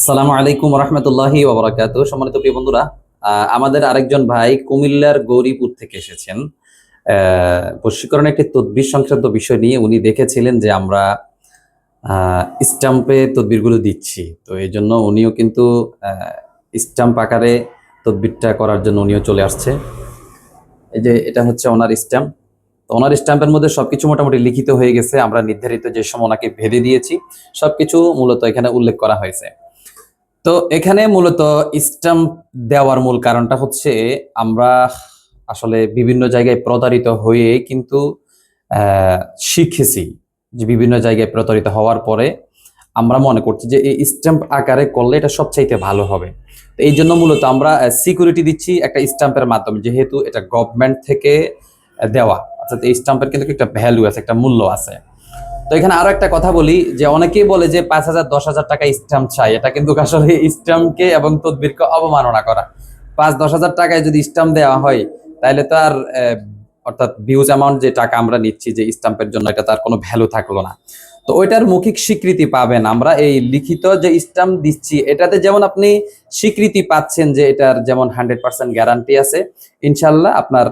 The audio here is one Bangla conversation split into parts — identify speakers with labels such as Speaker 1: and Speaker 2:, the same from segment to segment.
Speaker 1: আসসালামু আলাইকুম রহমতুল্লাহি ওবরাকাতুহু। সম্মানিত প্রিয় বন্ধুরা, আমাদের আরেকজন ভাই কুমিল্লার গৌরীপুর থেকে এসেছেন। বশীকরণ একটি তদবির সংক্রান্ত বিষয় নিয়ে উনি দেখেছিলেন যে আমরা স্টাম্পে তদবিরগুলো দিচ্ছি, তো এই জন্য উনিও কিন্তু স্টাম্প আকারে তদবিরটা করার জন্য উনিও চলে আসছে। এই যে এটা হচ্ছে ওনার স্টাম্প। তো ওনার স্ট্যাম্পের মধ্যে সবকিছু মোটামুটি লিখিত হয়ে গেছে। আমরা নির্ধারিত যে সময় ওনাকে ভেদে দিয়েছি, সবকিছু মূলত এখানে উল্লেখ করা হয়েছে। তো এখানে মূলত স্ট্যাম্প দেওয়ার মূল কারণটা হচ্ছে আমরা আসলে বিভিন্ন জায়গায় প্রতারিত হয়ে কিন্তু আহ, শিখেছি যে বিভিন্ন জায়গায় প্রতারিত হওয়ার পরে আমরা মনে করছি যে এই স্ট্যাম্প আকারে করলে এটা সবচাইতে ভালো হবে। তো এই জন্য মূলত আমরা সিকিউরিটি দিচ্ছি একটা স্ট্যাম্পের মাধ্যমে, যেহেতু এটা গভর্নমেন্ট থেকে দেওয়া, অর্থাৎ এই স্ট্যাম্পের কিন্তু একটা ভ্যালু আছে, একটা মূল্য আছে। তো এখানে আরো একটা কথা বলি যে অনেকেই বলে যে 5,000 10,000 টাকা স্ট্যাম্প চাই, এটা কিন্তু আসলে স্ট্যাম্পকে এবং তদবিরকে অবমাননা করা। 5-10,000 টাকায় যদি স্ট্যাম্প দেওয়া হয় তাহলে তো আর অর্থাৎ বিউজ অ্যামাউন্ট যে টাকা আমরা নিচ্ছি যে স্ট্যাম্পের জন্য, এটা তার কোনো ভ্যালু থাকলো না। তো ওইটার মৌখিক স্বীকৃতি পাবেন আমরা এই লিখিত যে স্ট্যাম্প দিচ্ছি, এটাতে যেমন আপনি স্বীকৃতি পাচ্ছেন যে এটার যেমন 100% গ্যারান্টি আছে। ইনশাল্লাহ আপনার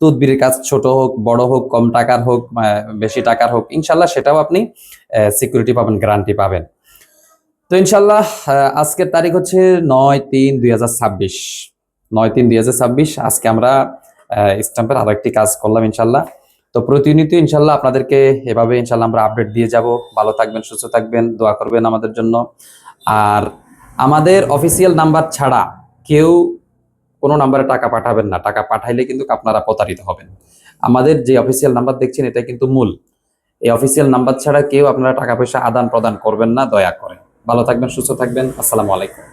Speaker 1: তদবিরের কাজ ছোট হোক বড় হোক, কম টাকার হোক বেশি টাকার হোক, ইনশাল্লাহ সেটাও আপনি সিকিউরিটি পাবেন, গ্যারান্টি পাবেন। তো ইনশাল্লাহ আজকের তারিখ হচ্ছে 9/3/2026। 9/3/2026 আজকে আমরা স্ট্যাম্পের আরো একটি কাজ করলাম ইনশাল্লাহ। তো প্রতিনিয়ত ইনশাল্লাহ আপনাদেরকে এভাবে ইনশাল্লাহ আমরা আপডেট দিয়ে যাব। ভালো থাকবেন, সুস্থ থাকবেন, দোয়া করবেন আমাদের জন্য। আর আমাদের অফিসিয়াল নাম্বার ছাড়া কেউ কোনো নাম্বারে টাকা পাঠাবেন না। টাকা পাঠাইলে কিন্তু আপনারা প্রতারিত হবেন। আমাদের যে অফিসিয়াল নাম্বার দেখছেন এটা কিন্তু মূল। এই অফিসিয়াল নাম্বার ছাড়া কেউ আপনারা টাকা পয়সা আদান প্রদান করবেন না, দয়া করে। ভালো থাকবেন, সুস্থ থাকবেন। আসসালামু আলাইকুম।